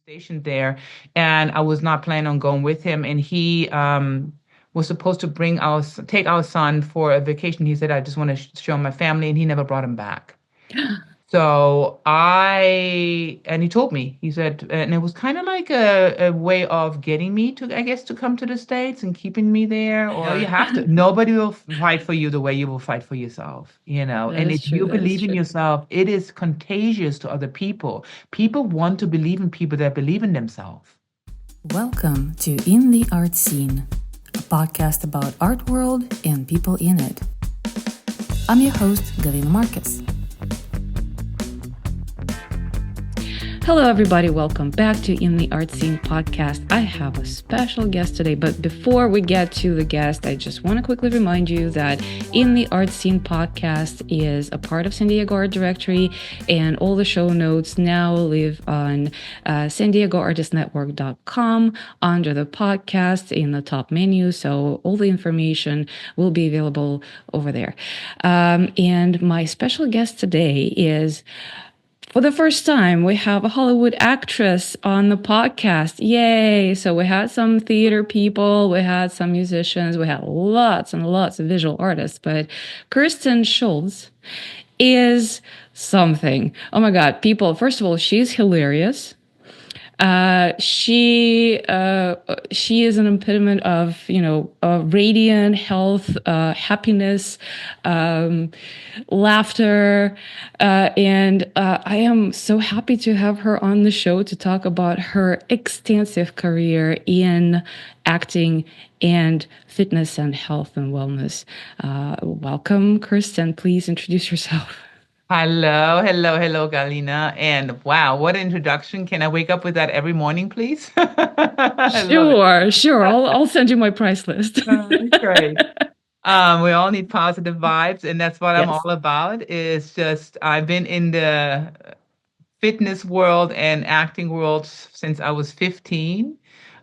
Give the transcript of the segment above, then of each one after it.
stationed there, and I was not planning on going with him. And he was supposed to take our son for a vacation. He said, "I just want to show him my family," and he never brought him back. So and he told me, he said, and it was kind of like a way of getting me to, I guess, to come to the States and keeping me there. Or you have to, nobody will fight for you the way you will fight for yourself, you know. That And is if true. you That is believe in true. yourself, it is contagious to other people. People want to believe in people that believe in themselves. Welcome to In the Art Scene, a podcast about art world and people in it. I'm your host, Galina Marcus. Hello, everybody. Welcome back to In the Art Scene podcast. I have a special guest today, but before we get to the guest, I just want to quickly remind you that In the Art Scene podcast is a part of San Diego Art Directory, and all the show notes now live on SanDiegoArtistNetwork.com under the podcast in the top menu. So all the information will be available over there. And my special guest today is, for the first time, we have a Hollywood actress on the podcast. Yay! So we had some theater people, we had some musicians, we had lots and lots of visual artists, but Kerstin Schulze is something. Oh my God, people, first of all, she's hilarious. She is an epitome of, radiant health, happiness, laughter, and I am so happy to have her on the show to talk about her extensive career in acting and fitness and health and wellness. Welcome, Kerstin. Please introduce yourself. Hello, hello, hello, Galina. And wow, what an introduction. Can I wake up with that every morning, please? I love it. Sure. I'll send you my price list. Great. We all need positive vibes, and that's what I'm Yes. all about. Is just I've been in the fitness world and acting world since I was 15,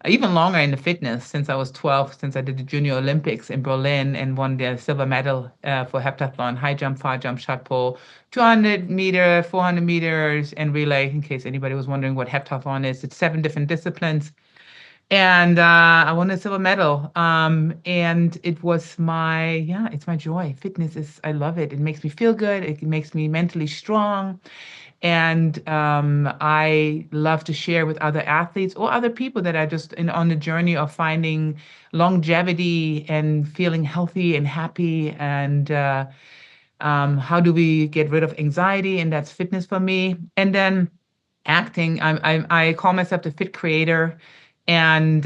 even longer in the fitness since I was 12, since I did the Junior Olympics in Berlin and won the silver medal for heptathlon, high jump, far jump, shot put, 200 meter, 400 meters, and relay. In case anybody was wondering what heptathlon is, it's 7 different disciplines. And I won a silver medal. And it was it's my joy. Fitness is, I love it. It makes me feel good. It makes me mentally strong. And I love to share with other athletes or other people that are just on the journey of finding longevity and feeling healthy and happy. And how do we get rid of anxiety? And that's fitness for me. And then acting, I call myself the fit creator. And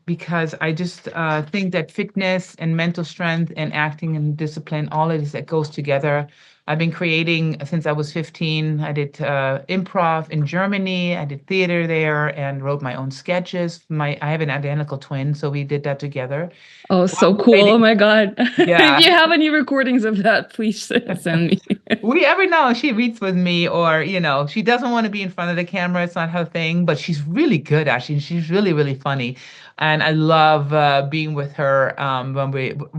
because I just think that fitness and mental strength and acting and discipline, all of this that goes together. I've been creating since I was 15. I did improv in Germany. I did theater there and wrote my own sketches. I have an identical twin, so we did that together. Oh, so cool. Oh Creating- my God. If Yeah. you have any recordings of that, please send me. We every now and she reads with me, or she doesn't want to be in front of the camera. It's not her thing, but she's really good actually. She's really, really funny, and I love being with her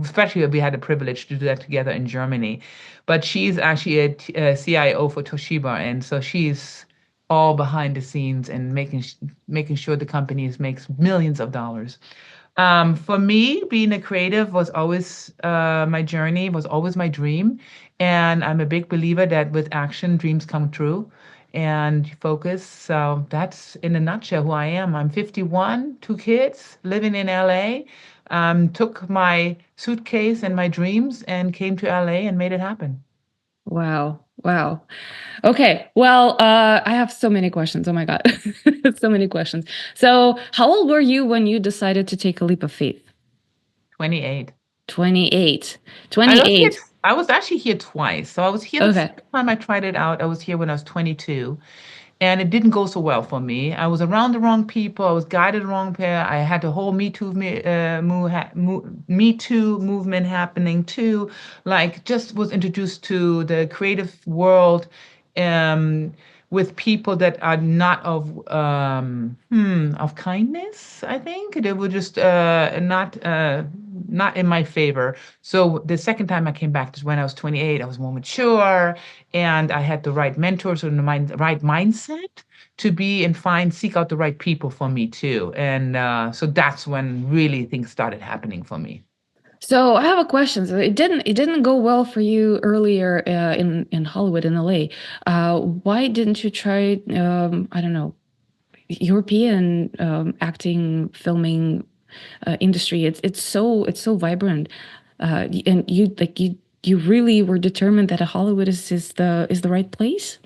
especially when we had the privilege to do that together in Germany. But she's actually a CIO for Toshiba, and so she's all behind the scenes and making sure the company makes millions of dollars. For me, being a creative was always my journey, was always my dream. And I'm a big believer that with action, dreams come true and focus. So that's in a nutshell who I am. I'm 51, 2 kids, living in LA. Took my suitcase and my dreams and came to LA and made it happen. Wow. Wow. Okay. Well, I have so many questions. Oh my God. So many questions. So, how old were you when you decided to take a leap of faith? 28. 28. I was here, 28. I was actually here twice. So I was here the Okay. first time I tried it out. I was here when I was 22. And it didn't go so well for me. I was around the wrong people. I was guided the wrong pair. I had the whole Me Too movement happening too. Like, just was introduced to the creative world, um, with people that are not of kindness. I think they were just not. not in my favor. So the second time I came back is when I was 28. I was more mature, and I had the right mentors and right mindset to be and seek out the right people for me too. And so that's when really things started happening for me. So I have a question. So it didn't go well for you earlier in Hollywood in LA. Why didn't you try I don't know, European acting filming industry? It's so vibrant, and you really were determined that Hollywood is the right place,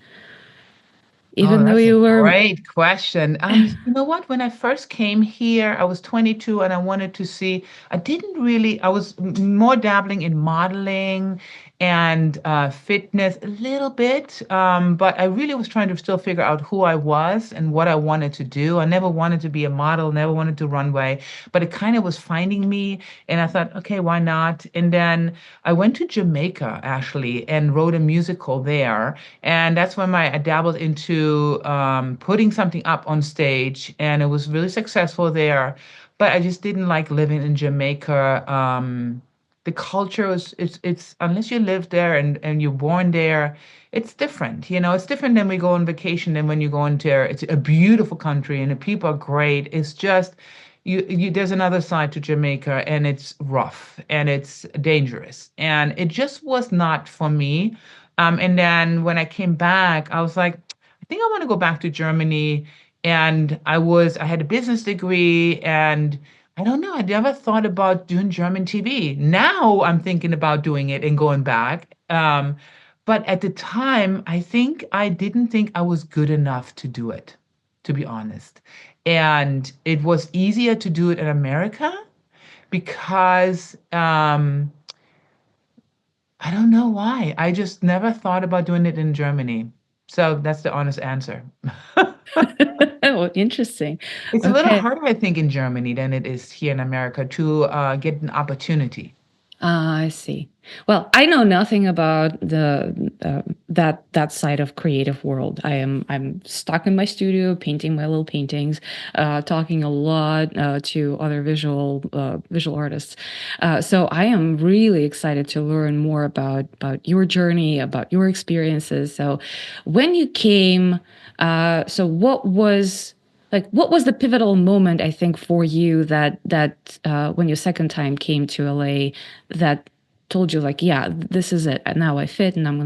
Oh, even though that's a you were. great question. You know what? When I first came here, I was 22 and I wanted to see, I didn't really, I was more dabbling in modeling and fitness a little bit, but I really was trying to still figure out who I was and what I wanted to do. I never wanted to be a model, never wanted to runway, but it kind of was finding me. And I thought, okay, why not? And then I went to Jamaica actually and wrote a musical there. And that's when I dabbled into putting something up on stage, and it was really successful there. But I just didn't like living in Jamaica. The culture is it's unless you live there and you're born there, it's different. You know, it's different than we go on vacation than when you go into there. It's a beautiful country and the people are great. It's just you there's another side to Jamaica, and it's rough and it's dangerous. And it just was not for me. And then when I came back, I was like, I think I want to go back to Germany. And I had a business degree, and I don't know, I never thought about doing German TV. Now I'm thinking about doing it and going back. But at the time, I didn't think I was good enough to do it, to be honest. And it was easier to do it in America because I don't know why. I just never thought about doing it in Germany. So that's the honest answer. Oh, interesting. It's a little Okay. harder, I think, in Germany than it is here in America to get an opportunity. Ah, I see. Well, I know nothing about the that side of creative world. I'm stuck in my studio painting my little paintings, talking a lot to other visual artists. So I am really excited to learn more about your journey, about your experiences. So when you came, so what was the pivotal moment, I think, for you that when you second time came to LA, that told you like, yeah, this is it. Now I fit, and I'm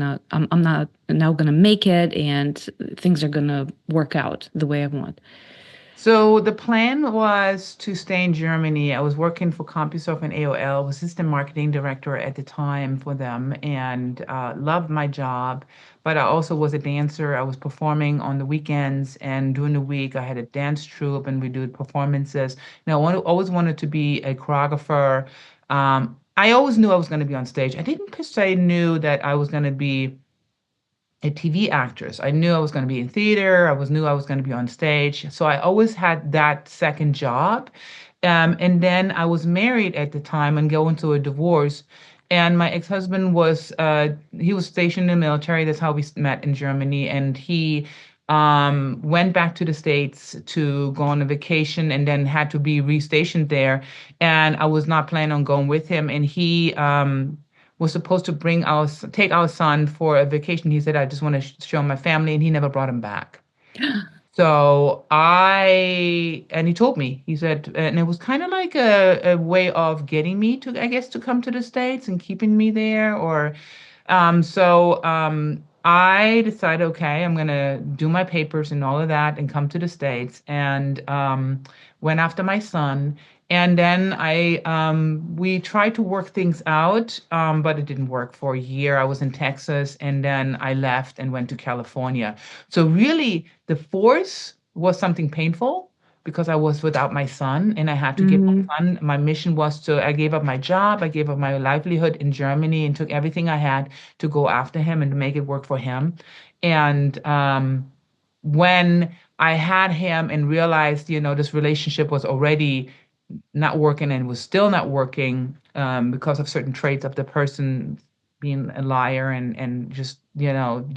not now gonna make it, and things are gonna work out the way I want. So the plan was to stay in Germany. I was working for CompuSoft and AOL, was assistant marketing director at the time for them, and loved my job. But I also was a dancer. I was performing on the weekends, and during the week I had a dance troupe, and we did performances. Now always wanted to be a choreographer. I always knew I was going to be on stage. I didn't per se knew that I was going to be a TV actress. I knew I was going to be in theater. Knew I was going to be on stage. So I always had that second job. And then I was married at the time and going through a divorce. And my ex-husband he was stationed in the military. That's how we met in Germany. And he went back to the States to go on a vacation and then had to be restationed there. And I was not planning on going with him. And he was supposed to take our son for a vacation. He said, I just want to show my family, and he never brought him back. So and he told me, he said, and it was kind of like a way of getting me to, I guess, to come to the States and keeping me there. I decided, okay, I'm gonna do my papers and all of that and come to the States, and went after my son. And then we tried to work things out, but it didn't work for a year. I was in Texas, and then I left and went to California. So really, the force was something painful because I was without my son, and I had to give my Mm. son. My mission was I gave up my job, I gave up my livelihood in Germany, and took everything I had to go after him and to make it work for him. And when I had him and realized, this relationship was already not working and was still not working because of certain traits of the person being a liar and just,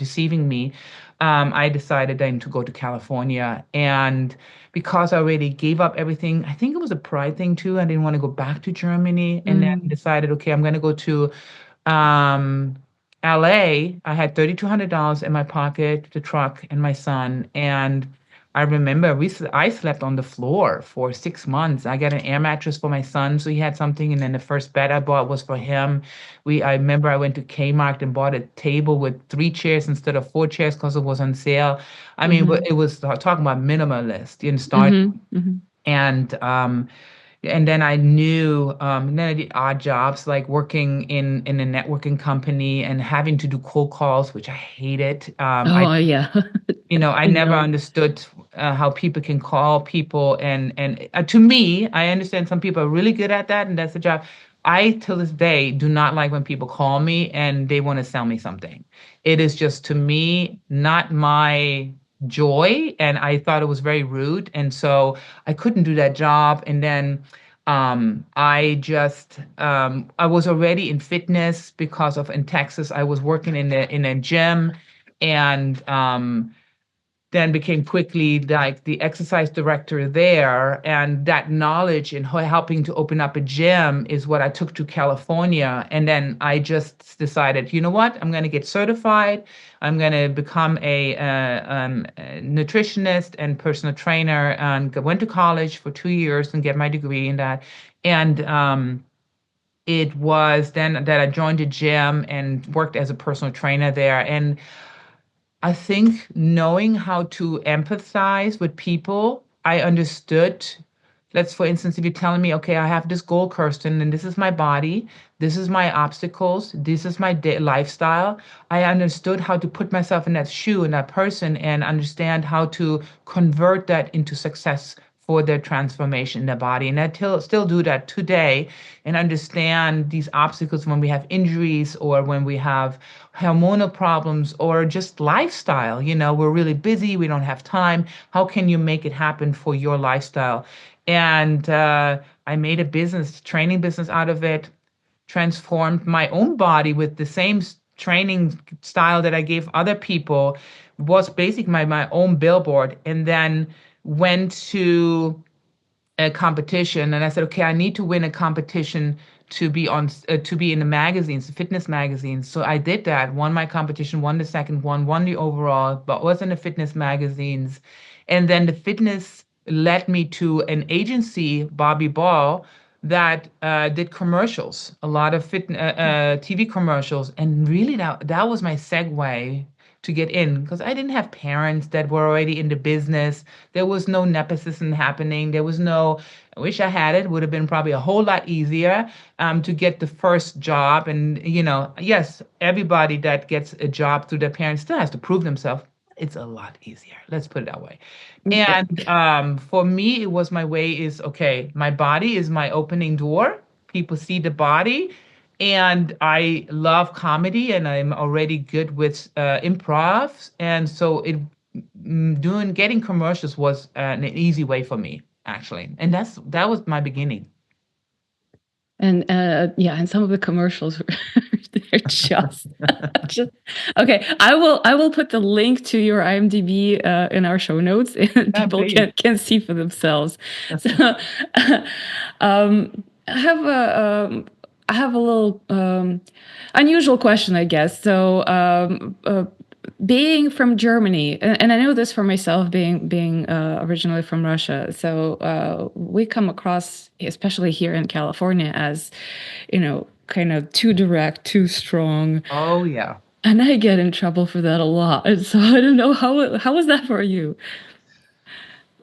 deceiving me, I decided then to go to California. And because I already gave up everything, I think it was a pride thing too. I didn't want to go back to Germany, and then Mm. decided, okay, I'm going to go to um, LA. I had $3,200 in my pocket, the truck, and my son. And I remember I slept on the floor for 6 months. I got an air mattress for my son, so he had something. And then the first bed I bought was for him. I remember I went to Kmart and bought a table with 3 chairs instead of 4 chairs because it was on sale. I mean, Mhm. it was talking about minimalist in start. Mhm. Mhm. And then I knew, then I did odd jobs like working in a networking company and having to do cold calls, which I hated. Oh, yeah. I I never know. understood how people can call people, and to me, I understand some people are really good at that, and that's the job. I, till this day, do not like when people call me and they want to sell me something. It is just, to me, not my joy, and I thought it was very rude, and so I couldn't do that job. And then I was already in fitness because of in Texas I was working in a gym, and then became quickly like the exercise director there. And that knowledge in helping to open up a gym is what I took to California. And then I just decided, you know what? I'm going to get certified. I'm going to become a nutritionist and personal trainer, and went to college for 2 years and get my degree in that. And it was then that I joined a gym and worked as a personal trainer there. And I think knowing how to empathize with people, I understood. Let's, for instance, if you're telling me, okay, I have this goal, Kirsten, and this is my body, this is my obstacles, this is my lifestyle, I understood how to put myself in that shoe, in that person, and understand how to convert that into success for their transformation in their body. And I still do that today, and understand these obstacles when we have injuries or when we have hormonal problems or just lifestyle. We're really busy, we don't have time. How can you make it happen for your lifestyle? And I made a business, training business out of it, transformed my own body with the same training style that I gave other people, was basically my own billboard. And then went to a competition, and I said, okay, I need to win a competition to be in the magazines, the fitness magazines. So I did that, won my competition, won the second one, won the overall, but was in the fitness magazines. And then the fitness led me to an agency, Bobby Ball, that did commercials, a lot of TV commercials. And really, that was my segue to get in, because I didn't have parents that were already in the business. There was no nepotism happening. There was no, I wish I had it, would have been probably a whole lot easier to get the first job. And, yes, everybody that gets a job through their parents still has to prove themselves. It's a lot easier. Let's put it that way. Yeah. And for me, it was my way is, okay, my body is my opening door. People see the body. And I love comedy, and I'm already good with improv. And so getting commercials was an easy way for me, actually. And that was my beginning. And yeah, and some of the commercials they're just okay. I will put the link to your IMDb in our show notes, and Yeah, people please. can see for themselves. So I have a little unusual question, I guess. So being from Germany, and I know this for myself, being originally from Russia, so we come across, especially here in California, as kind of too direct, too strong, Oh, yeah. and I get in trouble for that a lot. And so I don't know how was that for you?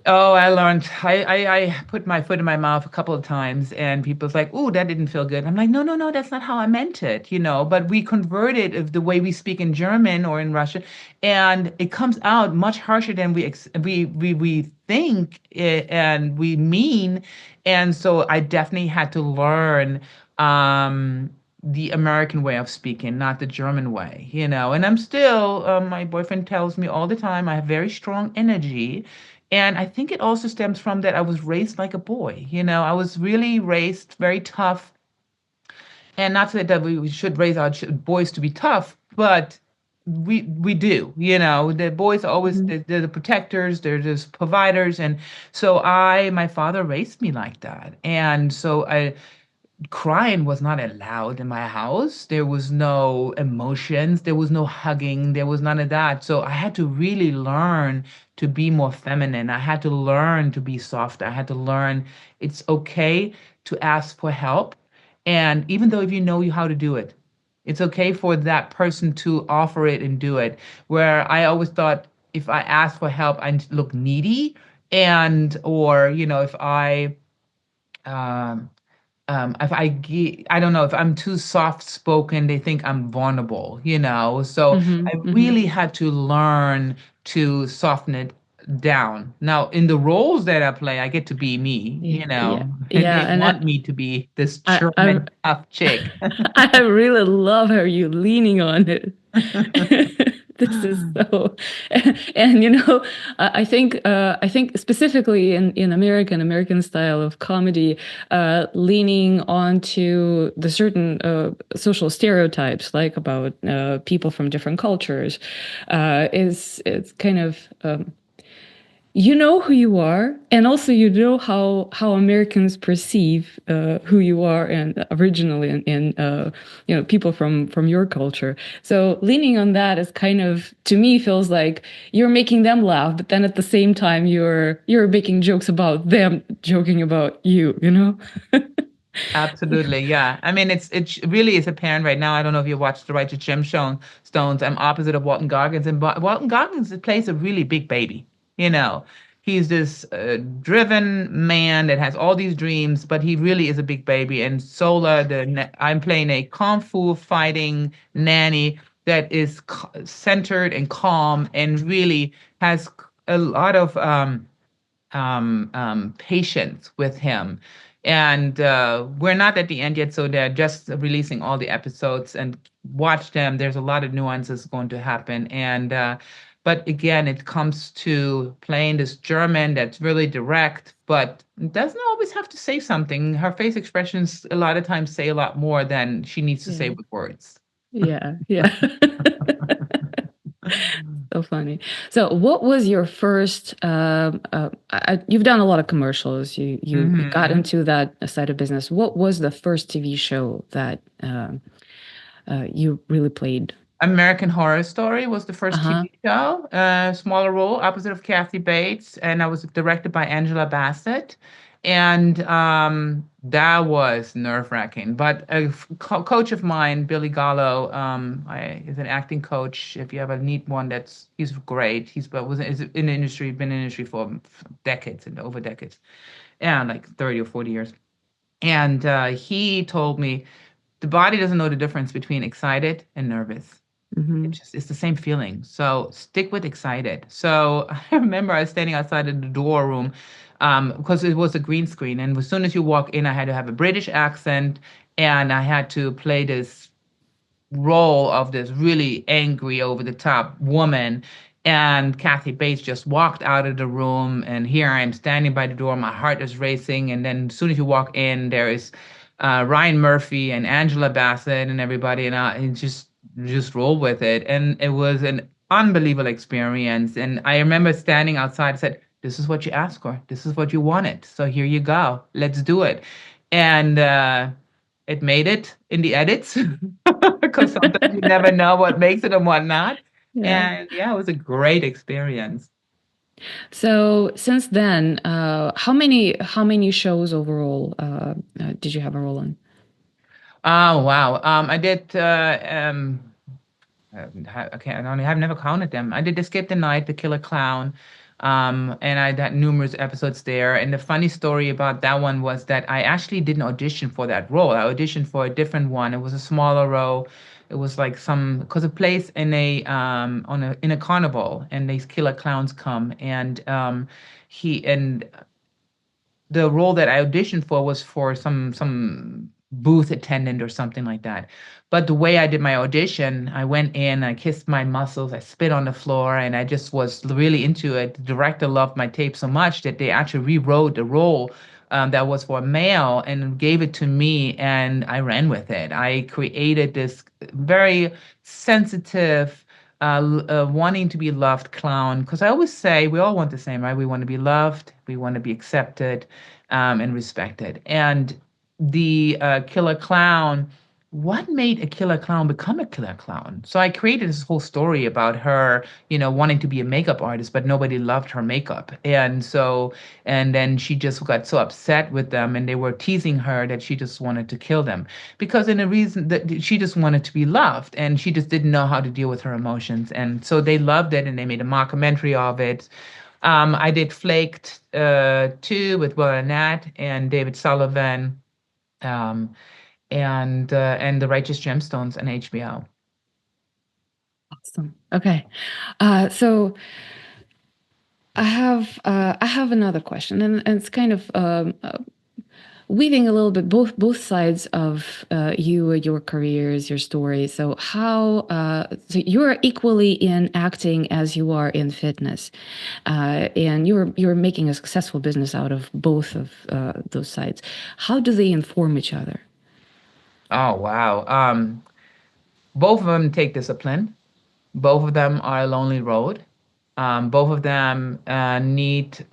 Oh, I learned. I put my foot in my mouth a couple of times, and people's like, "Ooh, that didn't feel good." I'm like, "No, no, no, that's not how I meant it." But we converted of the way we speak in German or in Russian, and it comes out much harsher than we think and we mean. And so I definitely had to learn the American way of speaking, not the German way. And I'm still, my boyfriend tells me all the time, I have very strong energy. And I think it also stems from that I was raised like a boy. I was really raised very tough, And not that we should raise our boys to be tough, but we do. The boys are always Mhm. they're the protectors, they're just providers, and so my father raised me like that, and so I crying was not allowed in my house. There was no emotions, there was no hugging, there was none of that. So I had to really learn to be more feminine. I had to learn to be soft. I had to learn it's okay to ask for help. And even though if you know how to do it, it's okay for that person to offer it and do it. Where I always thought if I ask for help, I look needy and or if um I don't know if I'm too soft spoken, they think I'm vulnerable. So Mhm. I Mhm. really had to learn to soften it down. Now, in the roles that I play, I get to be me, Yeah. Yeah. and Yeah. they And want me to be this I German tough chick. I really love how you leaning on it. This is so, and I think specifically in American style of comedy, leaning onto the certain social stereotypes, like about people from different cultures, is it's kind of. You know who you are, and also you know how Americans perceive who you are, and originally, and people from your culture. So leaning on that is kind of, to me, feels like you're making them laugh, but then at the same time you're making jokes about them joking about you. You know? Absolutely, yeah. I mean, it really is apparent right now. I don't know if you watched the Righteous Gemstones. I'm opposite of Walton Goggins, and Walton Goggins plays a really big baby. You know, he's this driven man that has all these dreams, but he really is a big baby. And Sola, I'm playing a kung fu fighting nanny that is centered and calm, and really has a lot of patience with him. And we're not at the end yet, so they're just releasing all the episodes and watch them. There's a lot of nuances going to happen. But again, it comes to playing this German that's really direct, but doesn't always have to say something. Her face expressions a lot of times say a lot more than she needs to say Yeah, with words. yeah, yeah. So funny. So, what was your first? You've done a lot of commercials. You got Hmm. into that side of business. What was the first TV show that you really played? American Horror Story was the Uh first huh. TV show, smaller role, opposite of Kathy Bates, and I was directed by Angela Bassett. And that was nerve-wracking. But a coach of mine, Billy Gallo, is an acting coach. If you ever need one, he's great. Is in the industry, been in the industry for decades and over decades, and like 30 or 40 years. And he told me the body doesn't know the difference between excited and nervous. Mm-hmm. It's the same feeling. So stick with excited. So I remember I was standing outside of the door room because it was a green screen, and as soon as you walk in, I had to have a British accent, and I had to play this role of this really angry, over the top woman. And Kathy Bates just walked out of the room, and here I am standing by the door. My heart is racing, and then as soon as you walk in, there is Ryan Murphy and Angela Bassett and everybody, and just roll with it. And it was an unbelievable experience. And I remember standing outside, said, "This is what you asked for. This is what you wanted. So here you go. Let's do it." And it made it in the edits because sometimes you never know what makes it and what not. Yeah. And yeah, it was a great experience. So since then, how many shows overall did you have a role in? Oh wow. I did okay, I've never counted them. I did Escape the Night, The Killer Clown, and I had numerous episodes there. And the funny story about that one was that I actually didn't audition for that role. I auditioned for a different one. It was a smaller role. It was like because it plays in a carnival, and these killer clowns come, and he and the role that I auditioned for was for some booth attendant or something like that. But the way I did my audition, I went in, I kissed my muscles, I spit on the floor, and I just was really into it. The director loved my tape so much that they actually rewrote the role that was for a male and gave it to me, and I ran with it. I created this very sensitive, wanting to be loved clown. Because I always say we all want the same, right? We want to be loved, we want to be accepted, and respected. And the killer clown, what made a killer clown become a killer clown? So I created this whole story about her, wanting to be a makeup artist, but nobody loved her makeup. And then she just got so upset with them, and they were teasing her that she just wanted to kill them because in a reason that she just wanted to be loved, and she just didn't know how to deal with her emotions. And so they loved it, and they made a mockumentary of it. I did Flaked too with Will Arnett and David Sullivan. Um, and the Righteous Gemstones on HBO. Awesome. Okay, so I have another question, and it's kind of weaving a little bit both sides of your careers, your stories. So so you're equally in acting as you are in fitness, and you're making a successful business out of both of those sides. How do they inform each other? Oh, wow. Both of them take discipline. Both of them are a lonely road. Both of them need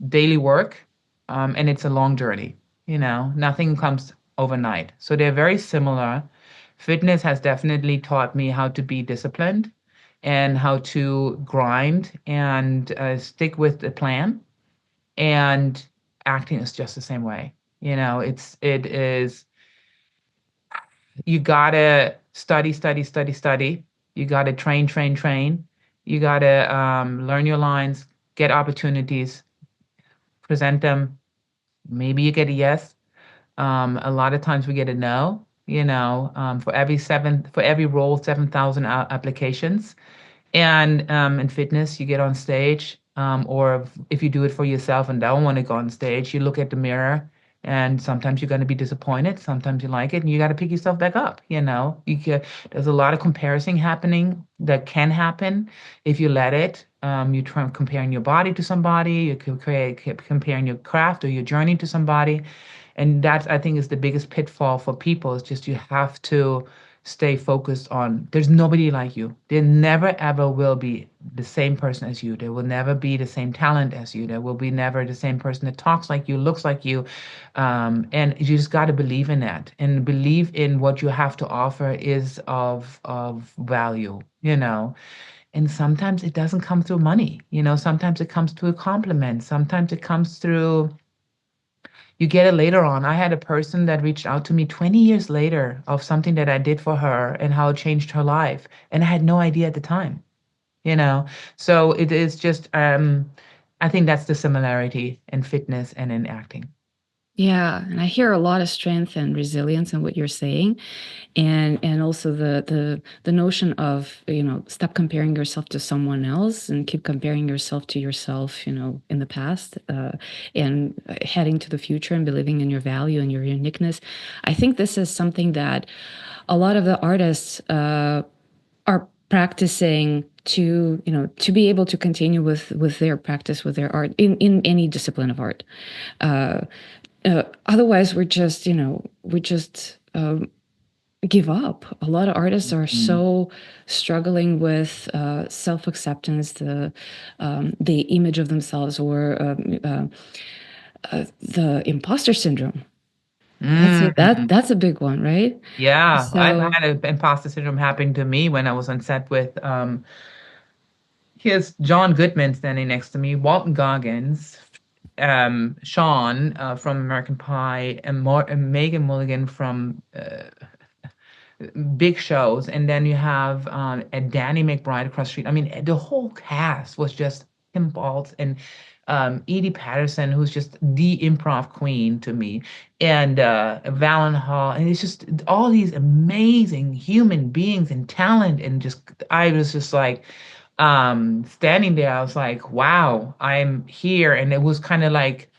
daily work, and it's a long journey. Nothing comes overnight. So they're very similar. Fitness has definitely taught me how to be disciplined and how to grind and stick with the plan. And acting is just the same way. It is you gotta study, study, study, study. You gotta train, train, train. You gotta learn your lines, get opportunities, present them. Maybe you get a yes. A lot of times we get a no. For every role, 7,000 applications. And in fitness, you get on stage, or if you do it for yourself and don't want to go on stage, you look at the mirror, and sometimes you're going to be disappointed. Sometimes you like it, and you got to pick yourself back up. There's a lot of comparison happening that can happen if you let it. You try comparing your body to somebody, you comparing your craft or your journey to somebody, and that I think is the biggest pitfall for people. Is just you have to stay focused on there's nobody like you. There never ever will be the same person as you. There will never be the same talent as you. There will be never the same person that talks like you, looks like you. And you just got to believe in that and believe in what you have to offer is of value, And sometimes it doesn't come through money, sometimes it comes through a compliment. Sometimes it comes through you get it later on. I had a person that reached out to me 20 years later of something that I did for her and how it changed her life. And I had no idea at the time, you know? So it is just, I think that's the similarity in fitness and in acting. Yeah, and I hear a lot of strength and resilience in what you're saying, and also the notion of stop comparing yourself to someone else and keep comparing yourself to yourself, in the past, and heading to the future and believing in your value and your uniqueness. I think this is something that a lot of the artists are practicing to be able to continue with their practice, with their art in any discipline of art. Otherwise, we just give up. A lot of artists are so struggling with self-acceptance, the image of themselves, or the imposter syndrome. That's a big one, right? Yeah, I've So had an imposter syndrome happen to me when I was on set with here's John Goodman standing next to me, Walton Goggins, Sean from American Pie, and Megan Mulligan from big shows, and then you have a Danny McBride across the street. I mean, the whole cast was just pinballs, and Edie Patterson, who's just the improv queen to me, and Valen Hall, and it's just all these amazing human beings and talent, and just I was just like standing there. I was like, wow, I'm here, and it was kind of like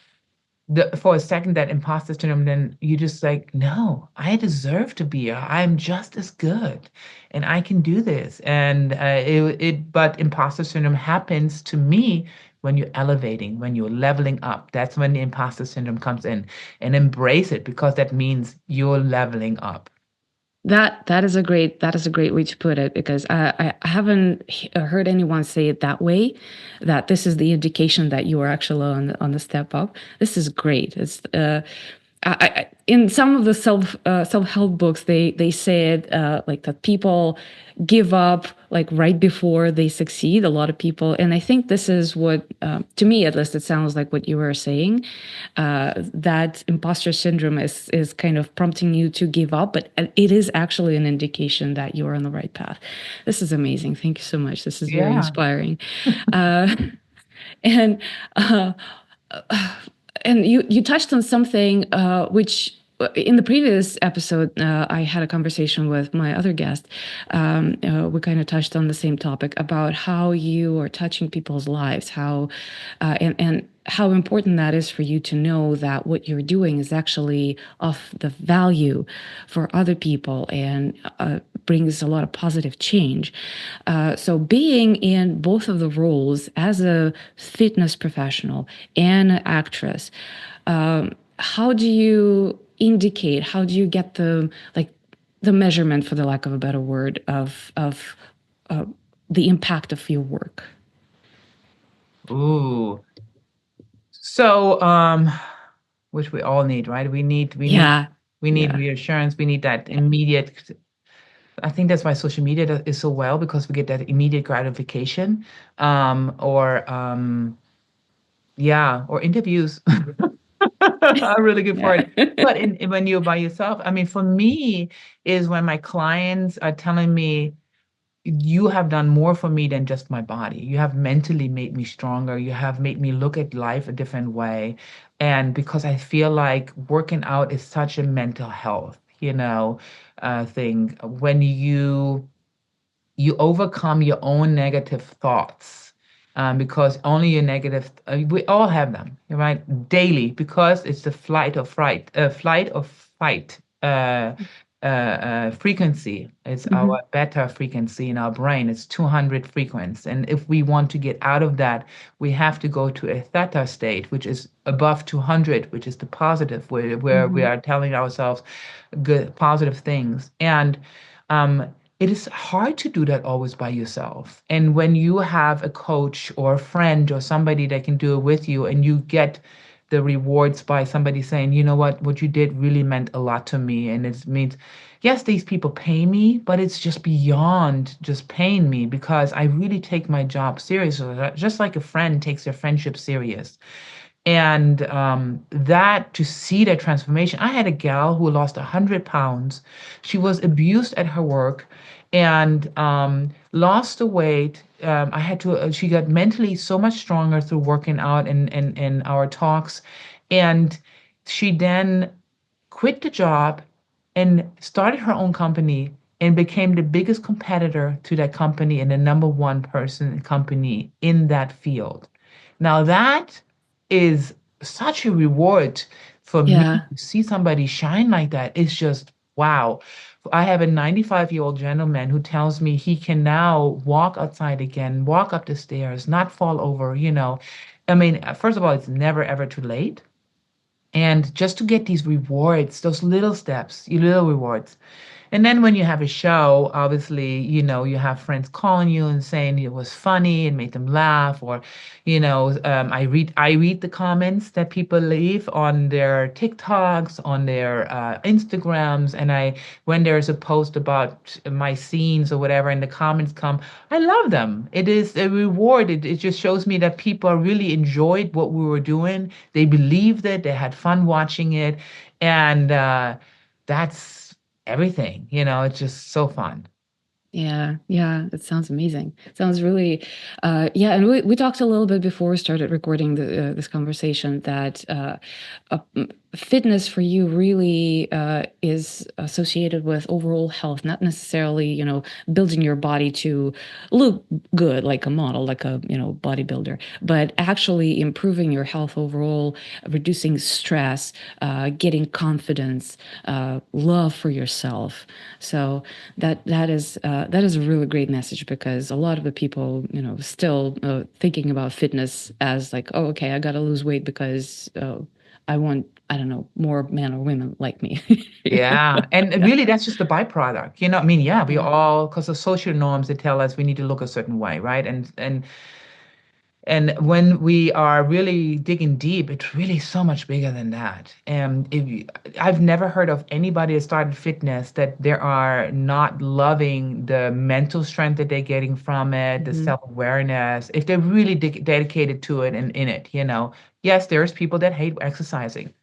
for a second that imposter syndrome, then you just like, no, I deserve to be here. I'm just as good and I can do this. And but imposter syndrome happens to me when you're elevating, when you're leveling up. That's when the imposter syndrome comes in. And embrace it, because that means you're leveling up. That is a great way to put it, because I haven't heard anyone say it that way, that this is the indication that you are actually on the step up. This is great. It's in some of the self-help books, they said like that people give up like right before they succeed, a lot of people. And I think this is what, to me at least, it sounds like what you were saying, that imposter syndrome is kind of prompting you to give up, but it is actually an indication that you're on the right path. This is amazing. Thank you so much. This is very Yeah. inspiring. And and you touched on something which in the previous episode I had a conversation with my other guest. We kind of touched on the same topic about how you are touching people's lives, how and how important that is for you to know that what you're doing is actually of the value for other people and brings a lot of positive change. So being in both of the roles as a fitness professional and an actress, how do you indicate, how do you get the measurement, for the lack of a better word, of the impact of your work? Ooh. So, which we all need, right? Yeah. We need Yeah. reassurance. We need that immediate. I think that's why social media is so well, because we get that immediate gratification, or yeah, or interviews are really good for Yeah. it. But when you're by yourself, I mean, for me, is when my clients are telling me, you have done more for me than just my body. You have mentally made me stronger. You have made me look at life a different way. And because I feel like working out is such a mental health, thing. When you overcome your own negative thoughts, because only your negative, we all have them, right, daily, because it's the flight or fight frequency. It's our Mhm. beta frequency in our brain. It's 200 frequency, and if we want to get out of that, we have to go to a theta state, which is above 200, which is the positive, where we Mhm. are telling ourselves good positive things. And um, it is hard to do that always by yourself. And when you have a coach or a friend or somebody that can do it with you, and you get the rewards by somebody saying, you know what you did really meant a lot to me. And it means, yes, these people pay me, but it's just beyond just paying me, because I really take my job seriously, just like a friend takes their friendship serious. And that, to see that transformation. I had a gal who lost 100 pounds. She was abused at her work, and lost the weight. I had to, she got mentally so much stronger through working out and our talks. And she then quit the job and started her own company, and became the biggest competitor to that company and the number one person company in that field. Now that is such a reward for me Yeah. to see somebody shine like that. It's just wow. I have a 95-year-old gentleman who tells me he can now walk outside again, walk up the stairs, not fall over. I mean, first of all, it's never ever too late. And just to get these rewards, those little steps, your little rewards. And then when you have a show, obviously, you have friends calling you and saying it was funny and made them laugh, or, I read the comments that people leave on their TikToks, on their Instagrams, and when there's a post about my scenes or whatever, and the comments come, I love them. It is a reward. It just shows me that people really enjoyed what we were doing. They believed it. They had fun watching it, and that's everything. It's just so fun. Yeah, yeah, it sounds amazing. Sounds really, yeah. And we talked a little bit before we started recording this conversation that fitness for you really is associated with overall health, not necessarily, building your body to look good like a model, like a, bodybuilder, but actually improving your health overall, reducing stress, getting confidence, love for yourself. So that is a really great message, because a lot of the people, still thinking about fitness as like, oh, okay, I got to lose weight because I want, I don't know, more men or women like me. Yeah. And really, that's just the byproduct. I mean, yeah, we Yeah. all, because of social norms that tell us we need to look a certain way, right? And when we are really digging deep, it's really so much bigger than that. And I've never heard of anybody that started fitness that they are not loving the mental strength that they're getting from it, the Mhm. self-awareness, if they're really dedicated to it and in it, Yes, there's people that hate exercising,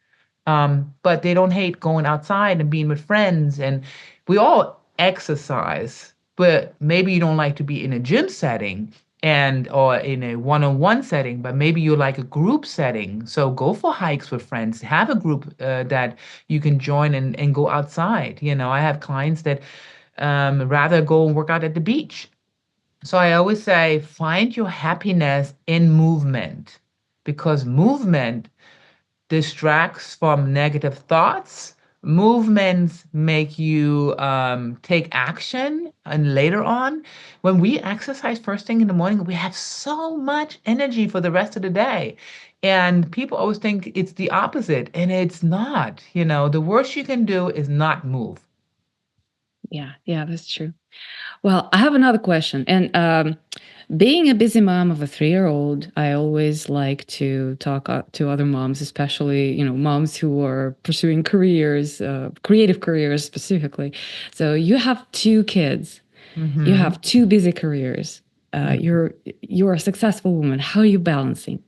but they don't hate going outside and being with friends. And we all exercise, but maybe you don't like to be in a gym setting and or in a one-on-one setting, but maybe you like a group setting. So go for hikes with friends. Have a group that you can join and go outside. I have clients that rather go and work out at the beach. So I always say, find your happiness in movement, because movement distracts from negative thoughts. Movements make you take action. And later on, when we exercise first thing in the morning, we have so much energy for the rest of the day. And people always think it's the opposite, and it's not. The worst you can do is not move. Yeah, yeah, that's true. Well, I have another question. And being a busy mom of a 3-year-old, I always like to talk to other moms, especially, moms who are pursuing careers, creative careers specifically. So you have 2 kids, you Hmm. have 2 busy careers. You're a successful woman. How are you balancing?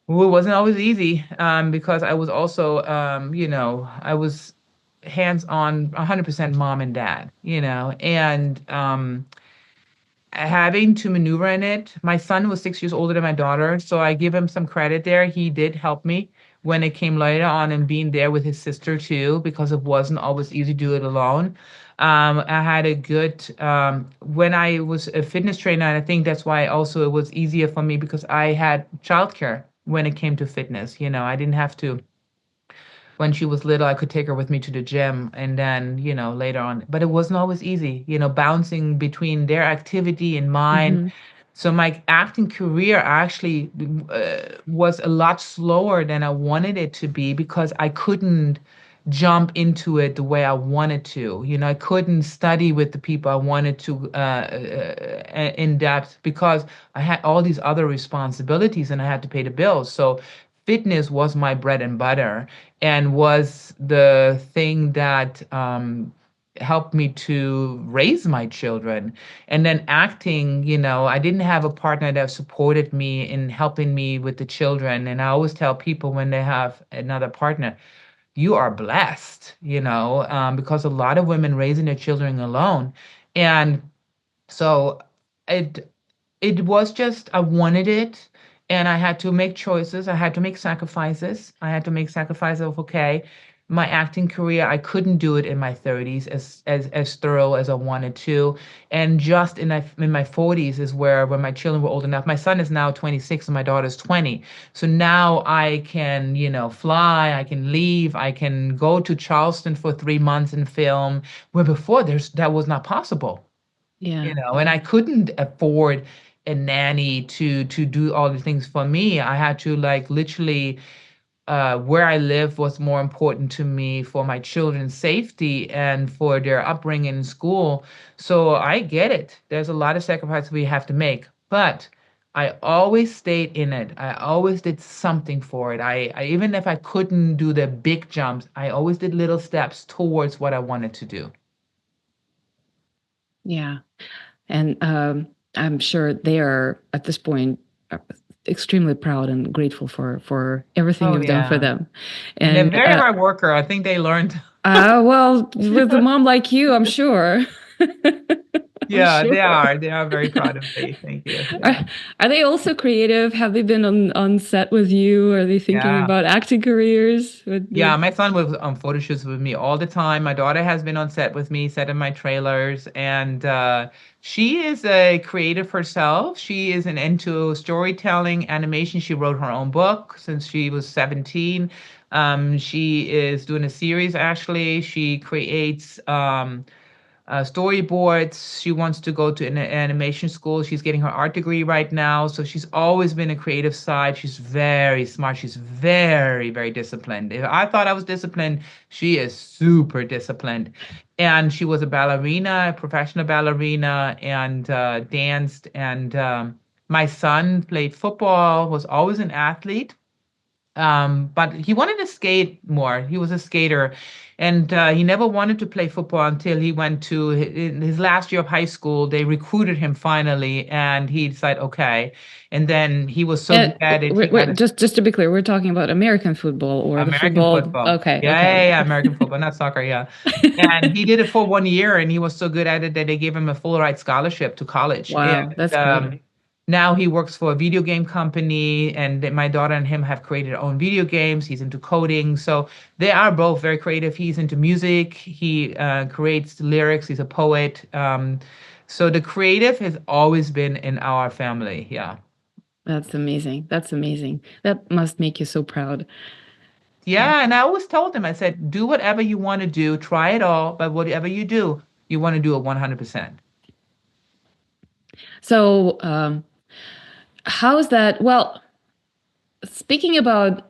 Well, it wasn't always easy, because I was also, I was hands-on 100% mom and dad, and having to maneuver in it. My son was 6 years older than my daughter, so I give him some credit there. He did help me when it came later on, and being there with his sister too, because it wasn't always easy to do it alone. I had a good when I was a fitness trainer, and I think that's why also it was easier for me because I had childcare when it came to fitness. I didn't have to. When she was little, I could take her with me to the gym, and then, later on. But it wasn't always easy, bouncing between their activity and mine. Hmm. So my acting career actually was a lot slower than I wanted it to be, because I couldn't jump into it the way I wanted to. I couldn't study with the people I wanted to in depth, because I had all these other responsibilities and I had to pay the bills. So fitness was my bread and butter, and was the thing that helped me to raise my children. And then acting, I didn't have a partner that supported me in helping me with the children. And I always tell people when they have another partner, you are blessed, because a lot of women raising their children alone. And so it it was just, I wanted it, and I had to make choices. I had to make sacrifices. I had to make sacrifices of, okay, my acting career, I couldn't do it in my 30s as thorough as I wanted to. And just in my 40s is where when my children were old enough. My son is now 26 and my daughter's 20. So now I can, fly, I can leave, I can go to Charleston for 3 months and film, where before that was not possible. Yeah, And yeah. I couldn't afford a nanny to do all the things for me. I had to, like, literally, where I live was more important to me for my children's safety and for their upbringing in school. So I get it. There's a lot of sacrifices we have to make, but I always stayed in it. I always did something for it. I even if I couldn't do the big jumps, I always did little steps towards what I wanted to do. Yeah. And I'm sure they are at this point extremely proud and grateful for everything Oh you've done for yeah. them. And they're And very hard worker. I think they learned. well, with a mom like you, I'm sure. I'm Yeah, sure. they are. They are very proud of me. Thank you. Yeah. Are, are they also creative? Have they been on set with you? Are they thinking Yeah. about acting careers? Yeah, my son was on photo shoots with me all the time. My daughter has been on set with me, set in my trailers, and she is a creative herself. She is into storytelling, animation. She wrote her own book since she was 17. She is doing a series actually. She creates storyboards. She wants to go to an animation school. She's getting her art degree right now. So she's always been a creative side. She's very smart. She's very, very disciplined. If I thought I was disciplined, she is super disciplined. And she was a ballerina, a professional ballerina, and danced. And my son played football, was always an athlete. But he wanted to skate more. He was a skater, and he never wanted to play football until he went to in his last year of high school. They recruited him finally, and he decided, okay. And then he was so good at it, he got a Just to be clear, we're talking about American football or the American football. football. Okay, Yeah, okay, yeah, okay. yeah, American football, not soccer. Yeah, and he did it for 1 year, and he was so good at it that they gave him a full ride scholarship to college. Wow, And that's great. now he works for a video game company, and my daughter and him have created their own video games. He's into coding, so they are both very creative. He's into music. He creates lyrics. He's a poet. So the creative has always been in our family. Yeah. That's amazing. That's amazing. That must make you so proud. Yeah. Yeah, and I always told him, I said, do whatever you want to do, try it all, but whatever you do, you want to do it 100%. So, how's that? Well, speaking about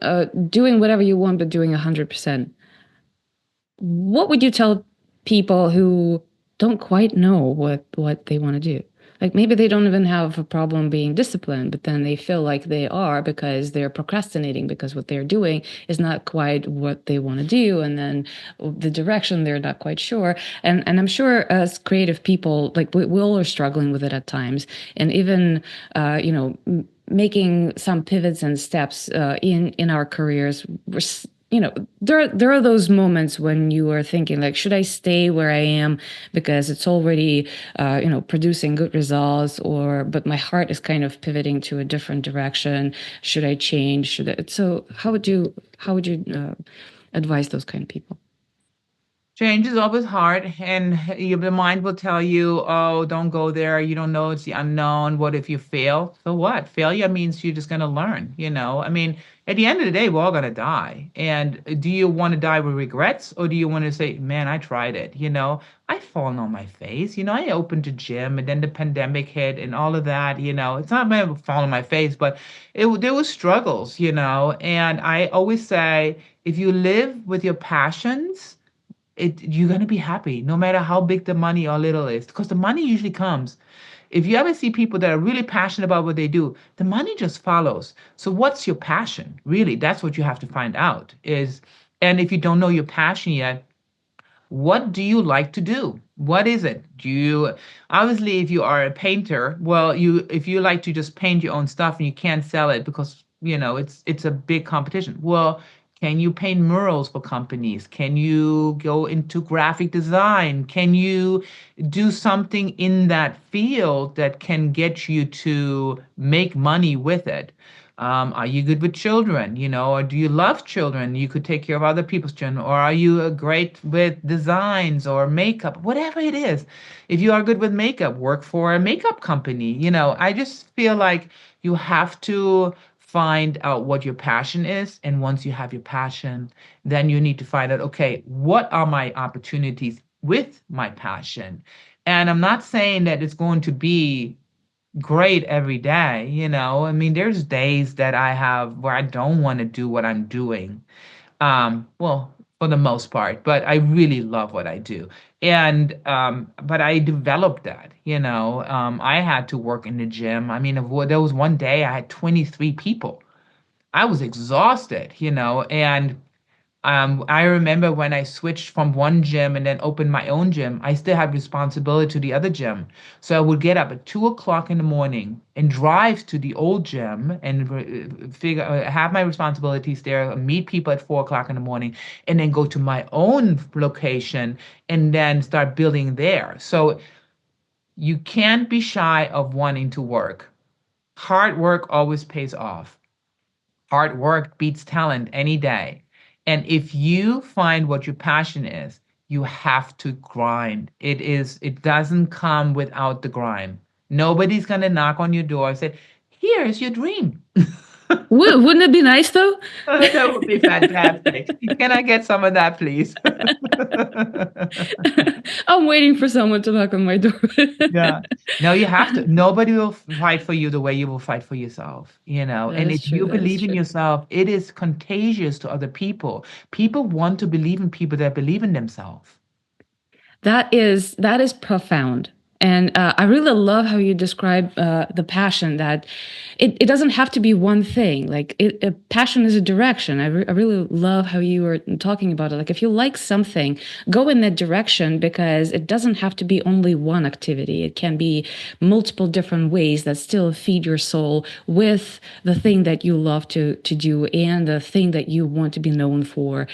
doing whatever you want, but doing 100%, what would you tell people who don't quite know what they want to do? Like maybe they don't even have a problem being disciplined, but then they feel like they are because they're procrastinating because what they're doing is not quite what they want to do, and then the direction they're not quite sure. And I'm sure as creative people, like we all are struggling with it at times, and even making some pivots and steps in our careers. There are those moments when you are thinking like, should I stay where I am because it's already producing good results, or but my heart is kind of pivoting to a different direction. Should I change? So how would you advise those kind of people? Change is always hard, and the mind will tell you, "Oh, don't go there. You don't know. It's the unknown. What if you fail? So what? Failure means you're just going to learn, you know? I mean, at the end of the day, we're all going to die. And do you want to die with regrets, or do you want to say, man, I tried it, you know? I've fallen on my face. You know, I opened a gym, and then the pandemic hit and all of that, you know? It's not my fall on my face, but there was struggles, you know? And I always say, if you live with your passions, you're going to be happy no matter how big the money or little is, because the money usually comes. If you ever see people that are really passionate about what they do, the money just follows. So what's your passion? Really, that's what you have to find out is. And if you don't know your passion yet, what do you like to do? What is it? Do you obviously, if you are a painter, well, if you like to just paint your own stuff and you can't sell it because it's a big competition. Well, can you paint murals for companies? Can you go into graphic design? Can you do something in that field that can get you to make money with it? Are you good with children? Or do you love children? You could take care of other people's children. Or are you great with designs or makeup? Whatever it is. If you are good with makeup, work for a makeup company. I just feel like you have to find out what your passion is. And once you have your passion, then you need to find out, okay, what are my opportunities with my passion? And I'm not saying that it's going to be great every day, I mean, there's days that I have where I don't want to do what I'm doing. Well, for the most part, but I really love what I do. And but I developed that, I had to work in the gym. I mean, there was one day I had 23 people. I was exhausted, and I remember when I switched from one gym and then opened my own gym, I still had responsibility to the other gym. So I would get up at 2 o'clock in the morning and drive to the old gym and have my responsibilities there, meet people at 4 o'clock in the morning, and then go to my own location and then start building there. So You can't be shy of wanting to work. Hard work always pays off. Hard work beats talent any day. And if you find what your passion is, you have to grind. It doesn't come without the grind. Nobody's gonna knock on your door and say, here's your dream. Wouldn't it be nice though? That would be fantastic. Can I get some of that, please? I'm waiting for someone to knock on my door. Yeah. No, you have to. Nobody will fight for you the way you will fight for yourself, you know. That And is if true. you That is believe in true. yourself, it is contagious to other people. People want to believe in people that believe in themselves. That is profound. And I really love how you describe the passion, that it doesn't have to be one thing. Like passion is a direction. I really love how you were talking about it. Like if you like something, go in that direction, because it doesn't have to be only one activity. It can be multiple different ways that still feed your soul with the thing that you love to do and the thing that you want to be known for.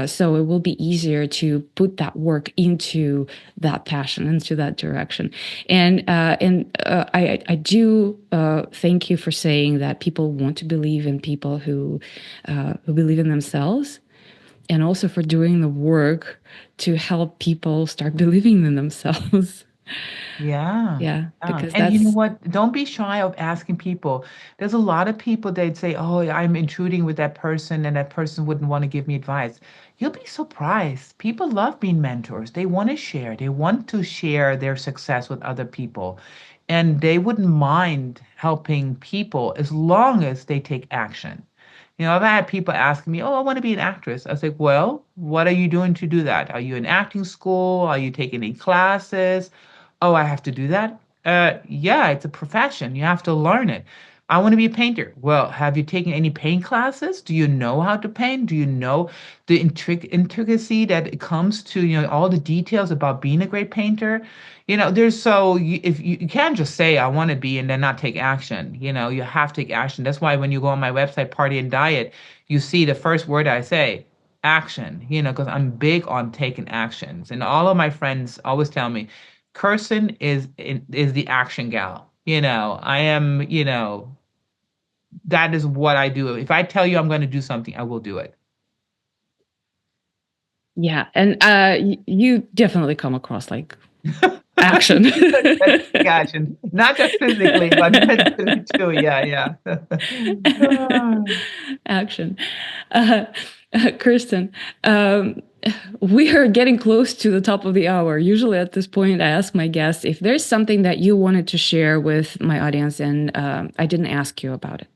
So it will be easier to put that work into that passion, into that direction. And I do thank you for saying that people want to believe in people who believe in themselves, and also for doing the work to help people start believing in themselves. Yeah. Yeah, Yeah. because And you know that's what? Don't be shy of asking people. There's a lot of people they'd say, oh, I'm intruding with that person, and that person wouldn't want to give me advice. You'll be surprised. People love being mentors. They want to share. They want to share their success with other people. And they wouldn't mind helping people as long as they take action. You know, I've had people asking me, oh, I want to be an actress. I was like, well, what are you doing to do that? Are you in acting school? Are you taking any classes? Oh, I have to do that? Yeah, it's a profession. You have to learn it. I want to be a painter. Well, have you taken any paint classes? Do you know how to paint? Do you know the intricacy that it comes to, you know, all the details about being a great painter? You know, there's so you, if you, you can't just say I want to be and then not take action. You know, you have to take action. That's why when you go on my website, Party and Diet, you see the first word I say, action. You know, because I'm big on taking actions, and all of my friends always tell me, Kirsten is the action gal. You know, I am, you know, that is what I do. If I tell you I'm going to do something, I will do it. yeah. And you definitely come across like action. Take action, not just physically, but mentally too. Yeah, yeah. Action. Uh, Kirsten, we are getting close to the top of the hour. Usually at this point, I ask my guests if there's something that you wanted to share with my audience, and I didn't ask you about it.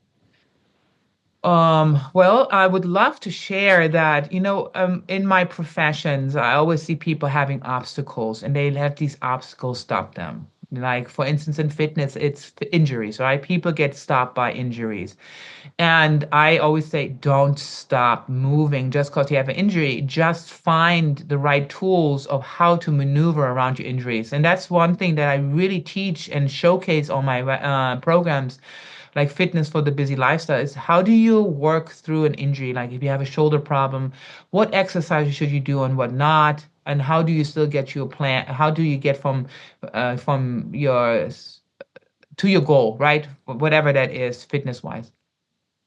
Well, I would love to share that, you know, in my professions, I always see people having obstacles and they let these obstacles stop them. Like, for instance, in fitness, it's injuries, right? People get stopped by injuries. And I always say, don't stop moving just because you have an injury. Just find the right tools of how to maneuver around your injuries. And that's one thing that I really teach and showcase on my programs, like Fitness for the Busy Lifestyle, is how do you work through an injury? Like if you have a shoulder problem, what exercises should you do and what not? And how do you still get your plan? How do you get from your to your goal, right? Whatever that is, fitness wise.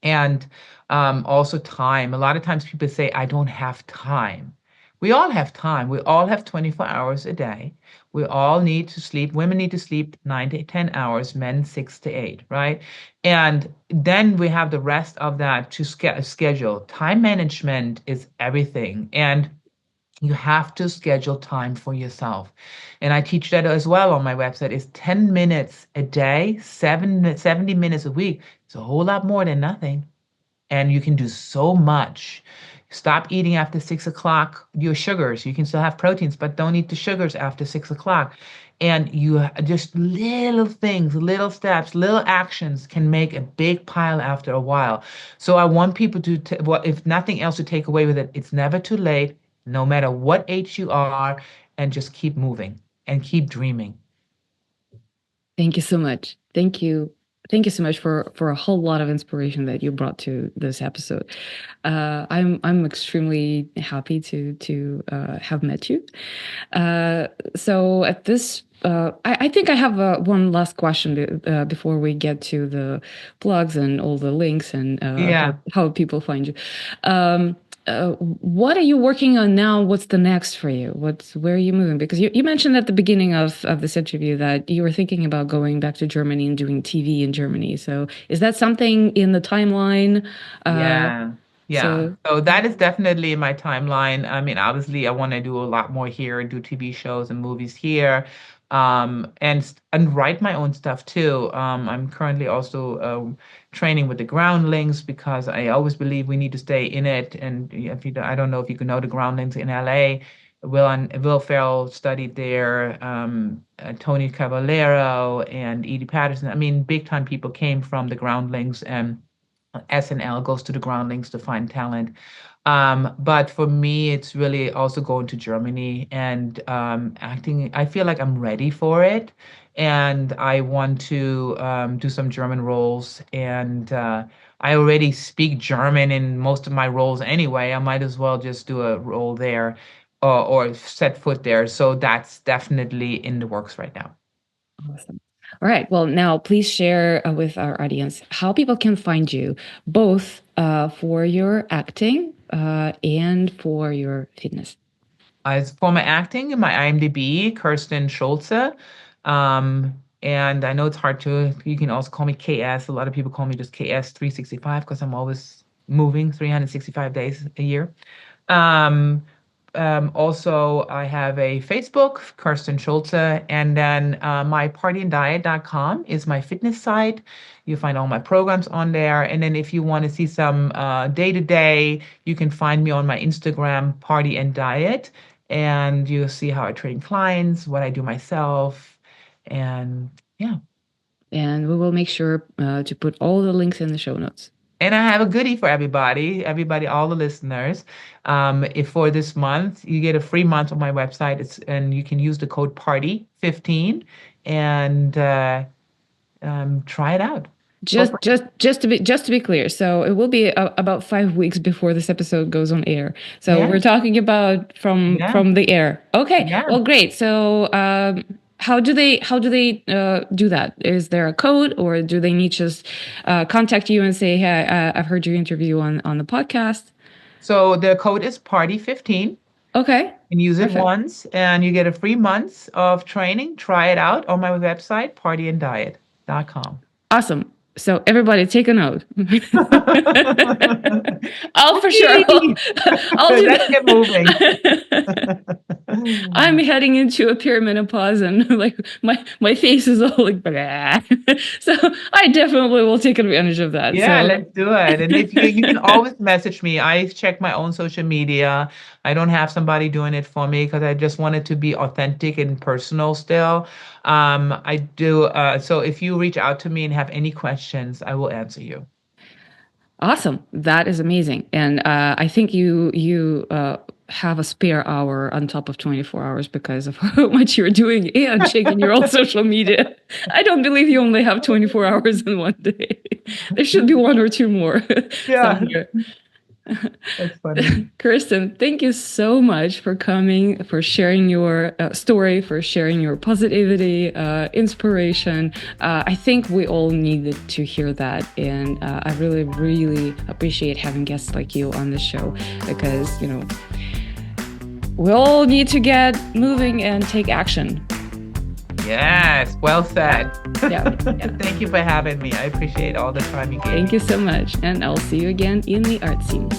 And also time. A lot of times people say, I don't have time. We all have time. We all have 24 hours a day. We all need to sleep. Women need to sleep 9 to 10 hours, men 6 to 8, right? And then we have the rest of that to schedule. Time management is everything. And you have to schedule time for yourself. And I teach that as well on my website. It's 10 minutes a day, 70 minutes a week. It's a whole lot more than nothing, and you can do so much. Stop eating after 6 o'clock your sugars. You can still have proteins, but don't eat the sugars after 6 o'clock. And you just little things, little steps, little actions can make a big pile after a while. So I want people to, well, if nothing else, to take away with it, it's never too late, no matter what age you are, and just keep moving and keep dreaming. Thank you so much. Thank you Thank you so much for a whole lot of inspiration that you brought to this episode. I'm extremely happy to have met you. So at this, I think I have one last question before we get to the plugs and all the links and Yeah. how people find you. What are you working on now? What's the next for you? Where are you moving? Because you mentioned at the beginning of this interview that you were thinking about going back to Germany and doing TV in Germany. So is that something in the timeline? Yeah. Yeah. So So that is definitely in my timeline. I mean, obviously, I want to do a lot more here, do TV shows and movies here, and write my own stuff too. I'm currently also training with the groundlings because I always believe we need to stay in it. And if you, I don't know if you can know the groundlings in LA. Will Ferrell studied there, Tony Cavallero and Edie Patterson. I mean, big time people came from the groundlings, and SNL goes to the groundlings to find talent. But for me, it's really also going to Germany and acting. I feel like I'm ready for it. And I want to do some German roles. And I already speak German in most of my roles anyway. I might as well just do a role there or set foot there. So that's definitely in the works right now. awesome. All right. Well, now please share with our audience how people can find you, both for your acting and for your fitness. As for my acting, in my IMDb, Kerstin Schulze. And I know it's hard to, you can also call me KS. A lot of people call me just KS 365 because I'm always moving 365 days a year. Um, Also, I have a Facebook, Kerstin Schulze, and then my partyanddiet.com is my fitness site. You'll find all my programs on there. And then if you want to see some day-to-day, you can find me on my Instagram, Party and Diet, and you'll see how I train clients, what I do myself, and yeah. And we will make sure to put all the links in the show notes. And I have a goodie for everybody, all the listeners. If for this month, you get a free month on my website, and you can use the code PARTY15 and try it out. Just to be clear, so it will be about 5 weeks before this episode goes on air. So Yeah. we're talking about from the air. Okay. Yeah. Well, great. So how do they do that? Is there a code, or do they need to just contact you and say, "Hey, I've heard your interview on the podcast"? So the code is PARTY15. Okay. And use it Perfect. once, and you get a free month of training. Try it out on my website, partyanddiet.com. Awesome. So everybody take a note. I'll for sure. I'll do Let's get moving. I'm heading into a perimenopause and like my face is all like blah. So I definitely will take advantage of that. Yeah, So let's do it. And if you can always message me. I check my own social media. I don't have somebody doing it for me because I just want it to be authentic and personal still. I do. So if you reach out to me and have any questions, I will answer you. awesome. That is amazing. And I think you have a spare hour on top of 24 hours because of how much you're doing and checking your own social media. I don't believe you only have 24 hours in one day. There should be one or two more. Yeah. somewhere. That's funny. Kerstin, thank you so much for coming, for sharing your story, for sharing your positivity, inspiration. I think we all needed to hear that. And I really, really appreciate having guests like you on the show because, we all need to get moving and take action. Yes, well said. Yeah. Thank you for having me. I appreciate all the time you gave me. Thank you so much. And I'll see you again in the art scene.